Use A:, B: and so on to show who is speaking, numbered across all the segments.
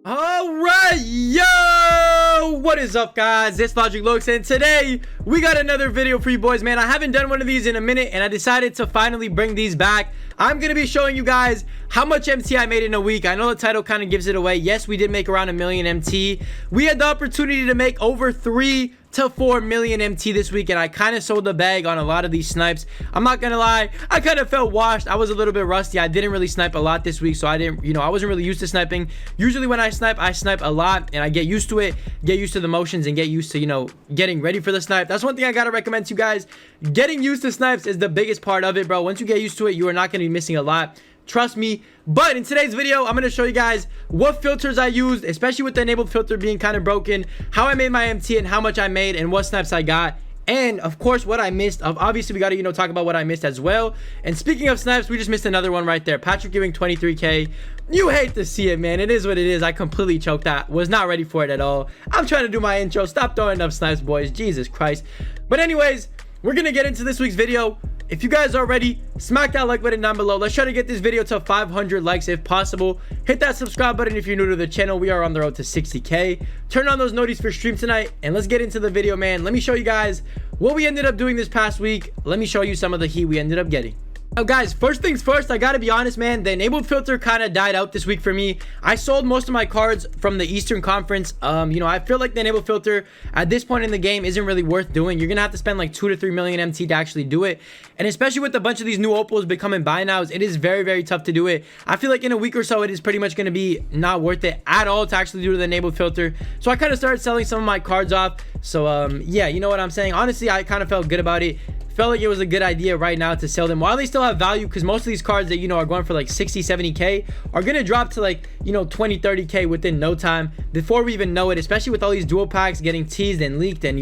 A: All right, yo, what is up, guys? It's LogicLookss, and today we got another video for you boys, man. I haven't done one of these in a minute, and I decided to finally bring these back. I'm gonna be showing you guys how much MT I made in a week. I know the title kind of gives it away. Yes, we did make around 1 million MT. We had the opportunity to make over 3 to 4 million MT this week, and I kind of sold the bag on a lot of these snipes. I'm not gonna lie, I kind of felt washed. I was a little bit rusty. I didn't really snipe a lot this week, so I didn't, I wasn't really used to sniping. Usually when I snipe a lot, and I get used to it, get used to the motions, and get used to, getting ready for the snipe. That's one thing I gotta recommend to you guys. Getting used to snipes is the biggest part of it, bro. Once you get used to it, you are not gonna be missing a lot. Trust me. But in today's video, I'm going to show you guys what filters I used, especially with the enabled filter being kind of broken, how I made my MT and how much I made and what snipes I got. And of course, what I missed. Obviously, we got to, talk about what I missed as well. And speaking of snipes, we just missed another one right there. Patrick giving 23K. You hate to see it, man. It is what it is. I completely choked that. Was not ready for it at all. I'm trying to do my intro. Stop throwing up snipes, boys. Jesus Christ. But anyways, we're going to get into this week's video. If you guys are ready, smack that like button down below. Let's try to get this video to 500 likes if possible. Hit that subscribe button if you're new to the channel. We are on the road to 60K. Turn on those notifications for stream tonight, and let's get into the video, man. Let me show you guys what we ended up doing this past week. Let me show you some of the heat we ended up getting. Now guys, first things first, I gotta be honest, man, the enabled filter kind of died out this week for me. I sold most of my cards from the Eastern Conference. I feel like the enabled filter at this point in the game isn't really worth doing. You're gonna have to spend like 2 to 3 million MT to actually do it, and especially with a bunch of these new opals becoming buy nows, it is very, very tough to do it. I feel like in a week or so, it is pretty much gonna be not worth it at all to actually do the enabled filter. So I kind of started selling some of my cards off. So yeah, you know what I'm saying. Honestly, I kind of felt good about it. Felt like it was a good idea right now to sell them while they still have value, because most of these cards that are going for like 60-70K are gonna drop to like 20-30K within no time before we even know it, especially with all these dual packs getting teased and leaked and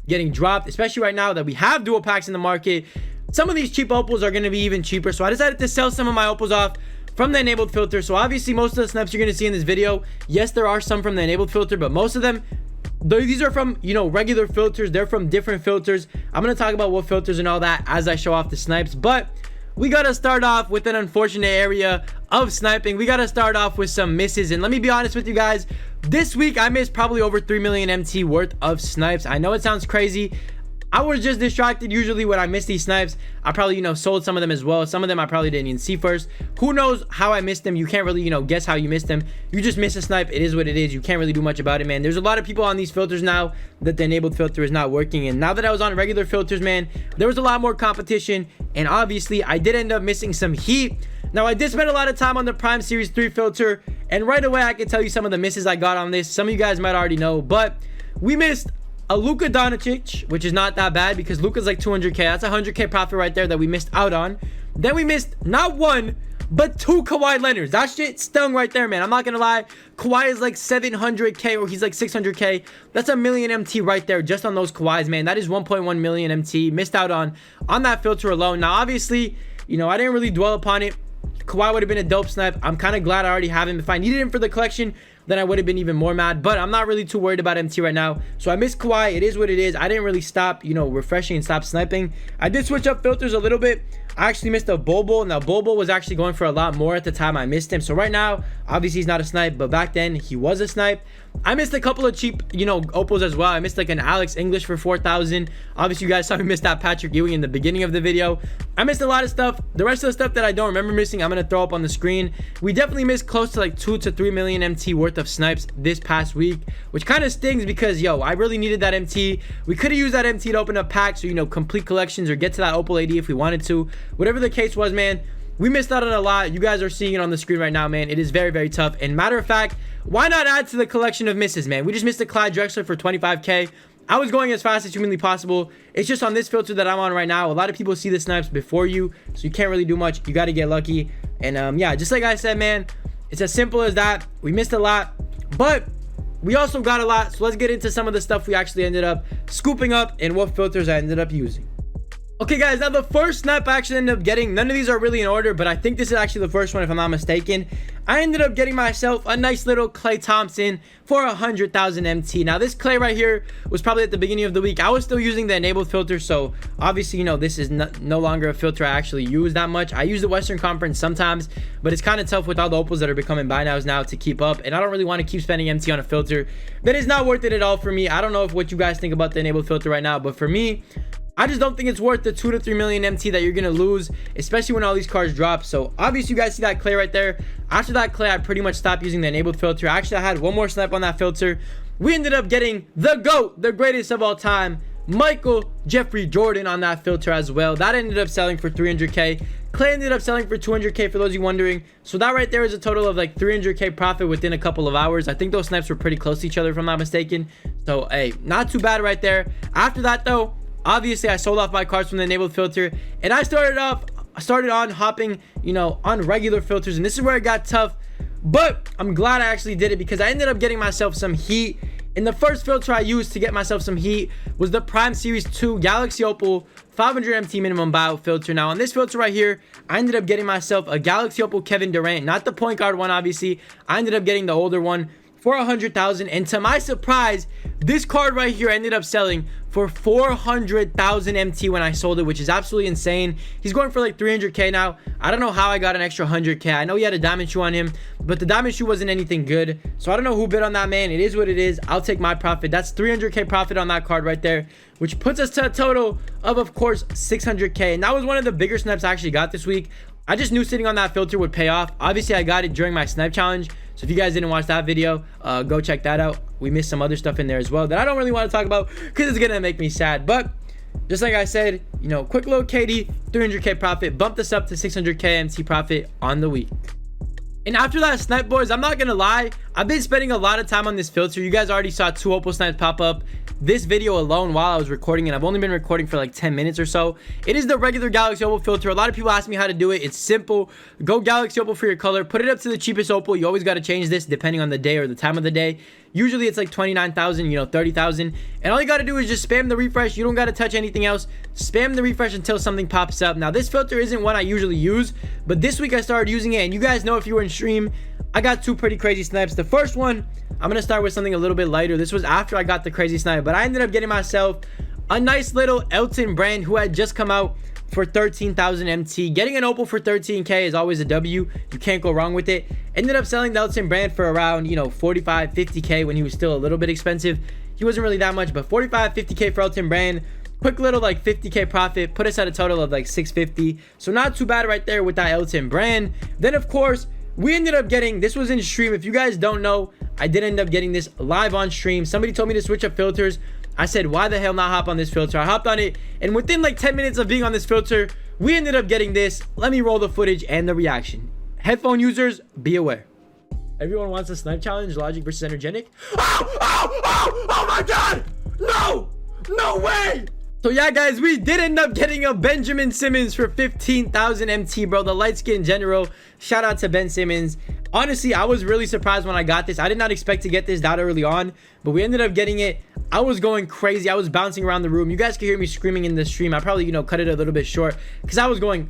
A: getting dropped, especially right now that we have dual packs in the market. Some of these cheap opals are gonna be even cheaper, so I decided to sell some of my opals off from the enabled filter. So obviously most of the snaps you're gonna see in this video, yes, there are some from the enabled filter, but most of them, these are from regular filters. They're from different filters. I'm gonna talk about what filters and all that as I show off the snipes, but we gotta start off with an unfortunate area of sniping. We gotta start off with some misses, and let me be honest with you guys, this week I missed probably over 3 million MT worth of snipes. I know it sounds crazy. I was just distracted. Usually when I miss these snipes, I probably sold some of them as well. Some of them I probably didn't even see first. Who knows how I missed them? You can't really guess how you missed them. You just miss a snipe. It is what it is. You can't really do much about it, man. There's a lot of people on these filters now that the enabled filter is not working, and now that I was on regular filters, man, there was a lot more competition, and obviously I did end up missing some heat. Now, I did spend a lot of time on the Prime Series 3 filter, and right away I can tell you some of the misses I got on this. Some of you guys might already know, but we missed a Luka Doncic, which is not that bad because Luka's like 200K. That's a 100K profit right there that we missed out on. Then we missed not one, but 2 Kawhi Leonards. That shit stung right there, man. I'm not gonna lie. Kawhi is like 700K, or he's like 600K. That's a million MT right there just on those Kawhis, man. That is 1.1 million MT missed out on that filter alone. Now, obviously, I didn't really dwell upon it. Kawhi would have been a dope snipe. I'm kind of glad I already have him. If I needed him for the collection, then I would have been even more mad, but I'm not really too worried about MT right now. So I missed Kawhi. It is what it is. I didn't really stop, refreshing and stop sniping. I did switch up filters a little bit. I actually missed a Bobo. Now, Bobo was actually going for a lot more at the time I missed him. So right now, obviously he's not a snipe, but back then he was a snipe. I missed a couple of cheap, opals as well. I missed like an Alex English for 4,000. Obviously, you guys saw me miss that Patrick Ewing in the beginning of the video. I missed a lot of stuff. The rest of the stuff that I don't remember missing, I'm going to throw up on the screen. We definitely missed close to like 2 to 3 million MT worth of snipes this past week, which kind of stings because, I really needed that MT. We could have used that MT to open up packs or, complete collections or get to that opal AD if we wanted to. Whatever the case was, man, we missed out on a lot. You guys are seeing it on the screen right now, man. It is very, very tough. And matter of fact, why not add to the collection of misses, man? We just missed a Clyde Drexler for 25K. I was going as fast as humanly possible. It's just on this filter that I'm on right now. A lot of people see the snipes before you, so you can't really do much. You got to get lucky. And yeah, just like I said, man, it's as simple as that. We missed a lot, but we also got a lot. So let's get into some of the stuff we actually ended up scooping up and what filters I ended up using. Okay guys, now the first snap I actually ended up getting, none of these are really in order, but I think this is actually the first one if I'm not mistaken. I ended up getting myself a nice little Klay Thompson for 100,000 MT. Now this Klay right here was probably at the beginning of the week. I was still using the enabled filter, so obviously, you know, this is no longer a filter I actually use that much. I use the Western Conference sometimes, but it's kind of tough with all the opals that are becoming buy nows now to keep up, and I don't really want to keep spending MT on a filter that is not worth it at all for me. I don't know what you guys think about the enabled filter right now, but for me, I just don't think it's worth the 2 to 3 million MT that you're gonna lose, especially when all these cards drop. So obviously you guys see that Klay right there. After that Klay, I pretty much stopped using the enabled filter. Actually, I had one more snipe on that filter. We ended up getting the GOAT, the greatest of all time, Michael Jeffrey Jordan on that filter as well. That ended up selling for 300k. Klay ended up selling for 200k for those of you wondering. So that right there is a total of like 300k profit within a couple of hours. I think those snipes were pretty close to each other if I'm not mistaken. So hey, not too bad right there. After that though, obviously I sold off my cards from the enabled filter, and I started on hopping, you know, on regular filters, and this is where it got tough, but I'm glad I actually did it because I ended up getting myself some heat. And the first filter I used to get myself some heat was the Prime Series 2 Galaxy Opal 500 MT minimum buyout filter. Now on this filter right here, I ended up getting myself a Galaxy Opal Kevin Durant, not the point guard one obviously. I ended up getting the older one for 100,000, and to my surprise, this card right here ended up selling for 400,000 MT when I sold it, which is absolutely insane. He's going for like 300k now. I don't know how I got an extra 100k. I know he had a diamond shoe on him, but the diamond shoe wasn't anything good, so I don't know who bid on that, man. It is what it is. I'll take my profit. That's 300k profit on that card right there, which puts us to a total of course 600k, and that was one of the bigger snipes I actually got this week. I just knew sitting on that filter would pay off. Obviously I got it during my snipe challenge, so if you guys didn't watch that video, go check that out. We missed some other stuff in there as well that I don't really want to talk about because it's gonna make me sad. But just like I said, you know, quick little KD 300k profit, bumped us up to 600k MT profit on the week. And after that snipe, boys, I'm not gonna lie, I've been spending a lot of time on this filter. You guys already saw 2 opal snipes pop up this video alone while I was recording, and I've only been recording for like 10 minutes or so. It is the regular Galaxy Opal filter. A lot of people ask me how to do it. It's simple. Go Galaxy Opal for your color, put it up to the cheapest opal. You always got to change this depending on the day or the time of the day. Usually it's like 29,000, you know, 30,000, and all you got to do is just spam the refresh. You don't got to touch anything else. Spam the refresh until something pops up. Now this filter isn't one I usually use, but this week I started using it, and you guys know if you were in stream, I got 2 pretty crazy snipes. The first one, I'm gonna start with something a little bit lighter. This was after I got the crazy snipe, but I ended up getting myself a nice little Elton Brand who had just come out for 13,000 MT. Getting an opal for 13k is always a W. You can't go wrong with it. Ended up selling the Elton Brand for around, you know, 45 50k when he was still a little bit expensive. He wasn't really that much, but 45 50k for Elton Brand. Quick little like 50k profit, put us at a total of like 650. So not too bad right there with that Elton Brand. Then of course we ended up getting, this was in stream. If you guys don't know, I did end up getting this live on stream. Somebody told me to switch up filters. I said, why the hell not hop on this filter? I hopped on it, and within like 10 minutes of being on this filter, we ended up getting this. Let me roll the footage and the reaction. Headphone users, be aware. Everyone wants a snipe challenge, Logic versus Energetic. Oh my god! No way! So yeah, guys, we did end up getting a Benjamin Simmons for 15,000 MT, bro. The light skin general. Shout out to Ben Simmons. Honestly, I was really surprised when I got this. I did not expect to get this that early on, but we ended up getting it. I was going crazy. I was bouncing around the room. You guys can hear me screaming in the stream. I probably, you know, cut it a little bit short because I was going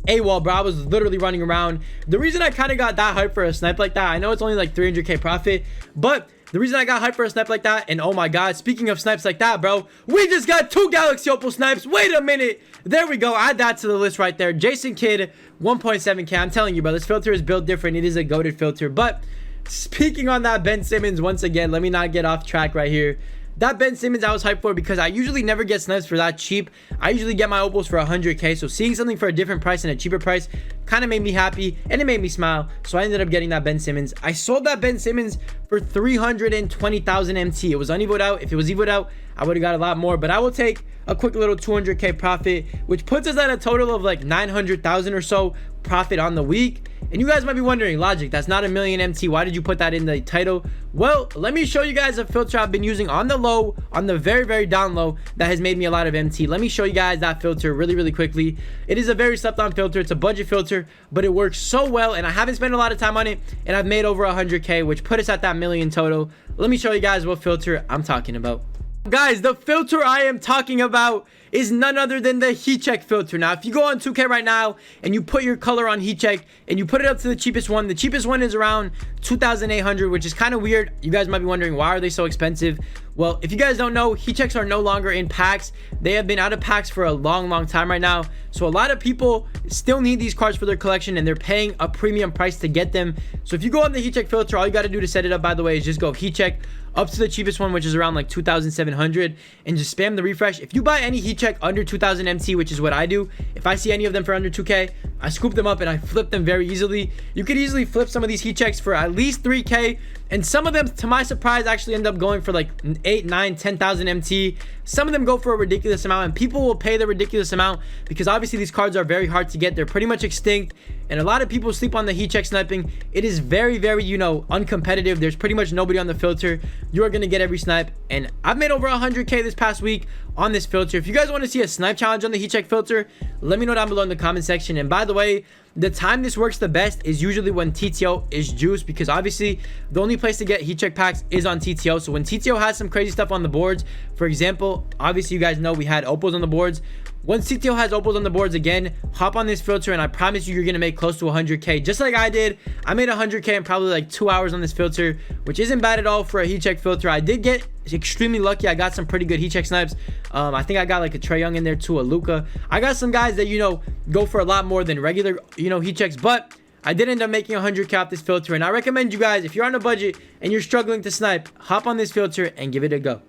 A: AWOL, bro. I was literally running around. The reason I kind of got that hype for a snipe like that, I know it's only like 300k profit, but the reason I got hyped for a snipe like that, and oh my god, speaking of snipes like that, bro, we just got 2 Galaxy Opal snipes. Wait a minute. There we go. Add that to the list right there. Jason Kidd, 1.7k. I'm telling you, bro, this filter is built different. It is a goated filter. But speaking on that Ben Simmons, once again, let me not get off track right here. That Ben Simmons I was hyped for because I usually never get snipes for that cheap. I usually get my opals for 100k, so seeing something for a different price and a cheaper price kind of made me happy, and it made me smile. So I ended up getting that Ben Simmons. I sold that Ben Simmons for 320,000 MT. It was unevoed out. If it was evoed out, I would have got a lot more, but I will take a quick little 200k profit, which puts us at a total of like 900,000 or so profit on the week. And you guys might be wondering, Logic, that's not a million MT. Why did you put that in the title? Well, let me show you guys a filter I've been using on the low, on the very down low, that has made me a lot of MT. Let me show you guys that filter really quickly. It is a very slept on filter. It's a budget filter, but it works so well, and I haven't spent a lot of time on it, and I've made over 100k, which put us at that million total. Let me show you guys what filter I'm talking about. Guys, the filter I am talking about is none other than the HeCheck filter. Now, if you go on 2K right now and you put your color on HeCheck and you put it up to the cheapest one is around 2,800, which is kind of weird. You guys might be wondering, why are they so expensive? Well, if you guys don't know, HeChecks are no longer in packs. They have been out of packs for a long time right now. So a lot of people still need these cards for their collection and they're paying a premium price to get them. So if you go on the HeCheck filter, all you got to do to set it up, by the way, is just go HeCheck up to the cheapest one, which is around like 2,700, and just spam the refresh. If you buy any HeCheck under 2,000 MT, which is what I do, if I see any of them for under 2K, I scoop them up and I flip them very easily. You could easily flip some of these HeChecks for at least 3K, and some of them, to my surprise, actually end up going for like 8, 9, 10,000 MT. Some of them go for a ridiculous amount, and people will pay the ridiculous amount because obviously these cards are very hard to get. They're pretty much extinct, and a lot of people sleep on the HeCheck sniping. It is very, you know, uncompetitive. There's pretty much nobody on the filter. You are going to get every snipe, and I've made over 100K this past week on this filter. If you guys want to see a snipe challenge on the HeCheck filter, let me know down below in the comment section. And by the way, the time this works the best is usually when TTO is juiced, because obviously the only place to get HeCheck packs is on TTO. So when TTO has some crazy stuff on the boards, for example, obviously you guys know we had OPALS on the boards. Once TTO has OPALS on the boards again, hop on this filter and I promise you're gonna make close to 100K, just like I did. I made 100K in probably like 2 hours on this filter, which isn't bad at all for a HeCheck filter. I did get extremely lucky. I got some pretty good HeCheck snipes. I think I got like a Trae Young in there too, a Luka. I got some guys that, you know, go for a lot more than regular, you know, HeChecks, but I did end up making 100K off this filter, and I recommend you guys, if you're on a budget and you're struggling to snipe, hop on this filter and give it a go.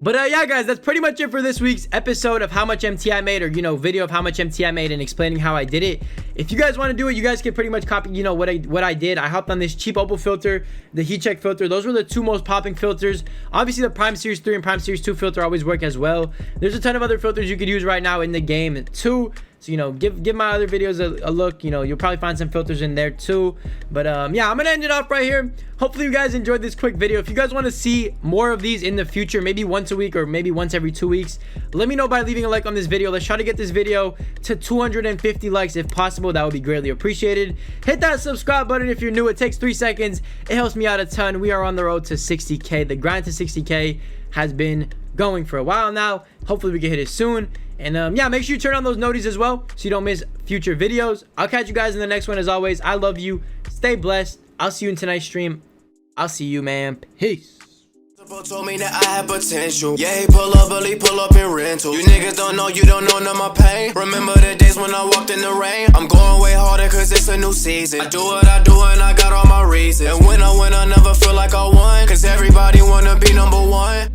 A: But yeah, guys, that's pretty much it for this week's episode of how much MT I made, or, you know, video of how much MT I made and explaining how I did it. If you guys want to do it, you guys can pretty much copy, you know, what I did. I hopped on this cheap OPAL filter, the HeCheck filter. Those were the two most popping filters. Obviously, the Prime Series 3 and Prime Series 2 filter always work as well. There's a ton of other filters you could use right now in the game too. So, you know, give my other videos a look. You know, you'll probably find some filters in there too. But yeah, I'm gonna end it off right here. Hopefully you guys enjoyed this quick video. If you guys want to see more of these in the future, maybe once a week or maybe once every 2 weeks, let me know by leaving a like on this video. Let's try to get this video to 250 likes if possible. That would be greatly appreciated. Hit that subscribe button if you're new. It takes 3 seconds. It helps me out a ton. We are on the road to 60K. The grind to 60K has been going for a while now. Hopefully we can hit it soon. And yeah, make sure you turn on those notices as well so you don't miss future videos. I'll catch you guys in the next one. As always, I love you. Stay blessed. I'll see you in tonight's stream. I'll see you, man. Peace.
B: Told me that I had potential. Yeah, he pull up, but he pull up in rental. You niggas don't know, you don't know none of my pain. Remember the days when I walked in the rain? I'm going way harder cause it's a new season. I do what I do and I got all my reasons. And when I win, I never feel like I won, cause everybody wanna be number one.